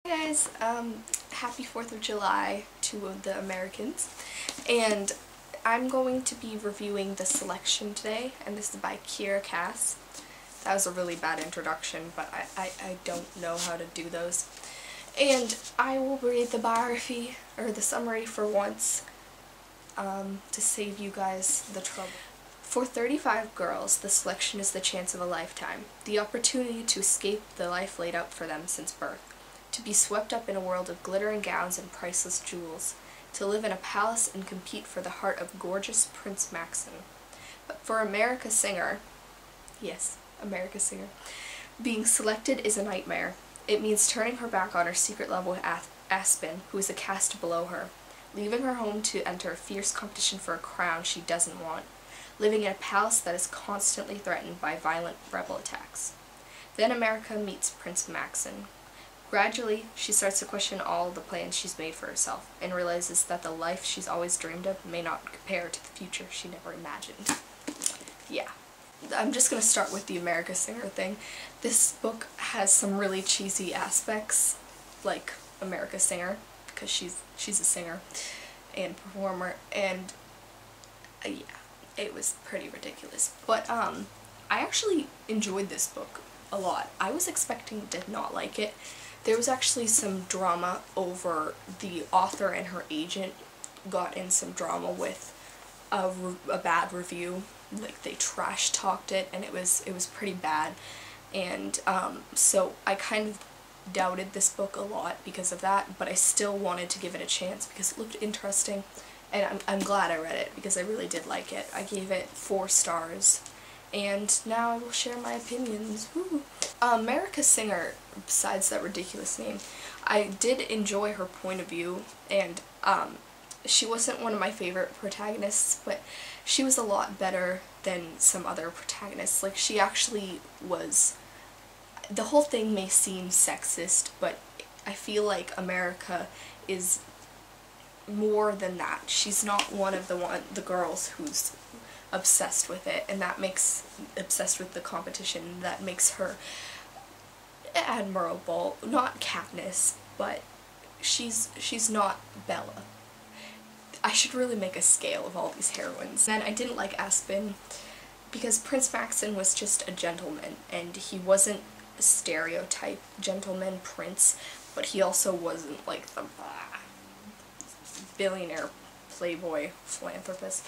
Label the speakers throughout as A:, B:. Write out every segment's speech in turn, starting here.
A: Hey guys, happy 4th of July to the Americans, and I'm going to be reviewing The Selection today, and this is by Kiera. That was a really bad introduction, but I don't know how to do those. And I will read the biography, or the summary for once, to save you guys the trouble. For 35 girls, The Selection is the chance of a lifetime, the opportunity to escape the life laid out for them since birth. To be swept up in a world of glittering gowns and priceless jewels, to live in a palace and compete for the heart of gorgeous Prince Maxim. But for America Singer, yes, America Singer, being selected is a nightmare. It means turning her back on her secret love with Aspen, who is a caste below her, leaving her home to enter a fierce competition for a crown she doesn't want, living in a palace that is constantly threatened by violent rebel attacks. Then America meets Prince Maxim. Gradually, she starts to question all the plans she's made for herself, and realizes that the life she's always dreamed of may not compare to the future she never imagined. Yeah. I'm just gonna start with the America Singer thing. This book has some really cheesy aspects, like America Singer, because she's a singer and performer, and yeah, it was pretty ridiculous. But I actually enjoyed this book a lot. I was expecting to not like it. There was actually some drama over the author and her agent got in some drama with a bad review. Like, they trash talked it, and it was pretty bad. And so I kind of doubted this book a lot because of that, but I still wanted to give it a chance because it looked interesting, and I'm glad I read it because I really did like it. I gave it 4 stars. And now I will share my opinions. Woo. America Singer, besides that ridiculous name, I did enjoy her point of view, and she wasn't one of my favorite protagonists, but she was a lot better than some other protagonists. Like, she actually was, the whole thing may seem sexist, but I feel like America is more than that. She's not one of the girls who's obsessed with it, and that makes obsessed with the competition, that makes her admirable. Not Katniss, but she's not Bella. I should really make a scale of all these heroines. And I didn't like Aspen because Prince Maxim was just a gentleman, and he wasn't a stereotype gentleman prince, but he also wasn't like the billionaire playboy philanthropist.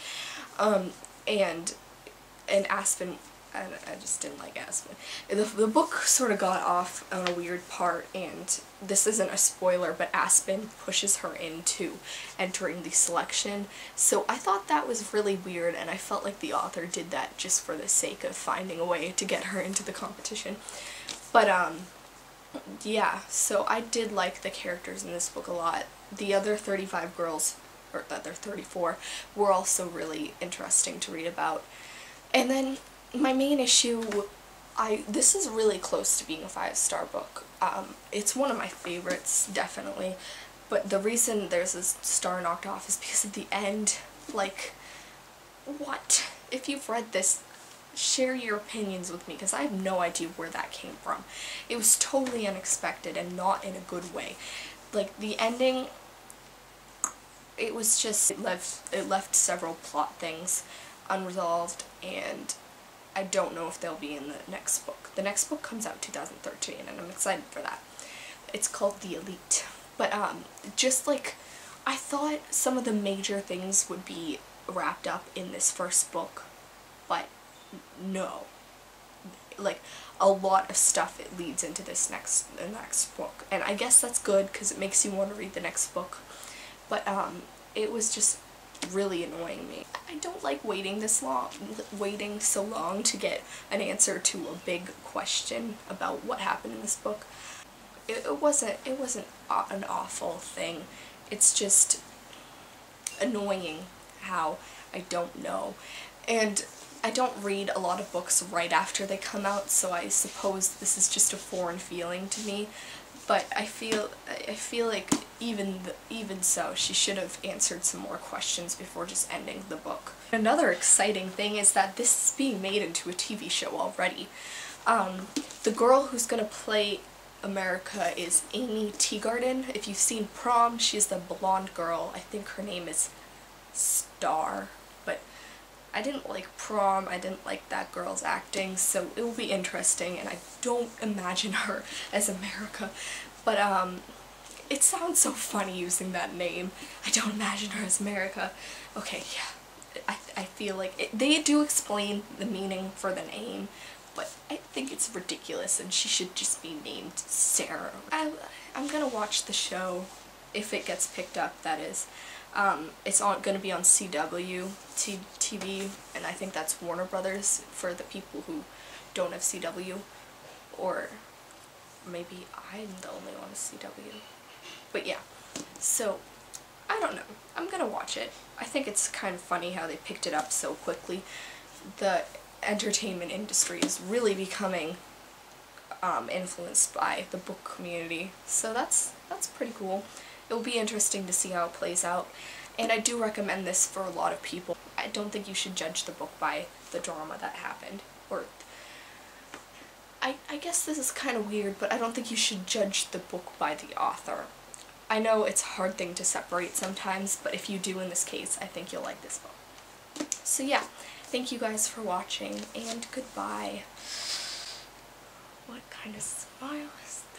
A: And Aspen, I just didn't like Aspen. The book sort of got off on a weird part, and this isn't a spoiler, but Aspen pushes her into entering the selection. So I thought that was really weird, and I felt like the author did that just for the sake of finding a way to get her into the competition. But yeah, so I did like the characters in this book a lot. The other 35 girls, or the other 34, were also really interesting to read about. And then my main issue, this is really close to being a 5-star book. It's one of my favorites, definitely, but the reason there's a star knocked off is because at the end, like, what? If you've read this, share your opinions with me, because I have no idea where that came from. It was totally unexpected and not in a good way. Like, the ending, it was just, it left several plot things unresolved, and I don't know if they'll be in the next book. The next book comes out 2013, and I'm excited for that. It's called The Elite. But just like, I thought some of the major things would be wrapped up in this first book, but no. Like, a lot of stuff it leads into this the next book, and I guess that's good because it makes you want to read the next book. But it was just really annoying me. I don't like waiting so long to get an answer to a big question about what happened in this book. It wasn't an awful thing. It's just annoying how I don't know. And I don't read a lot of books right after they come out, so I suppose this is just a foreign feeling to me. But I feel like even so, she should have answered some more questions before just ending the book. Another exciting thing is that this is being made into a TV show already. The girl who's gonna play America is Amy Teagarden. If you've seen Prom, she's the blonde girl. I think her name is Star, but I didn't like Prom, I didn't like that girl's acting, so it will be interesting, and I don't imagine her as America, but it sounds so funny using that name. I don't imagine her as America. Okay, yeah, I feel like they do explain the meaning for the name, but I think it's ridiculous and she should just be named Sarah. I'm gonna watch the show if it gets picked up, that is. It's gonna be on CW TV, and I think that's Warner Brothers for the people who don't have CW, or maybe I'm the only one with CW. But yeah, so I don't know. I'm gonna watch it. I think it's kind of funny how they picked it up so quickly. The entertainment industry is really becoming influenced by the book community, so that's pretty cool. It will be interesting to see how it plays out, and I do recommend this for a lot of people. I don't think you should judge the book by the drama that happened, or I guess this is kind of weird, but I don't think you should judge the book by the author. I know it's a hard thing to separate sometimes, but if you do in this case, I think you'll like this book. So yeah, thank you guys for watching, and goodbye. What kind of smile is that?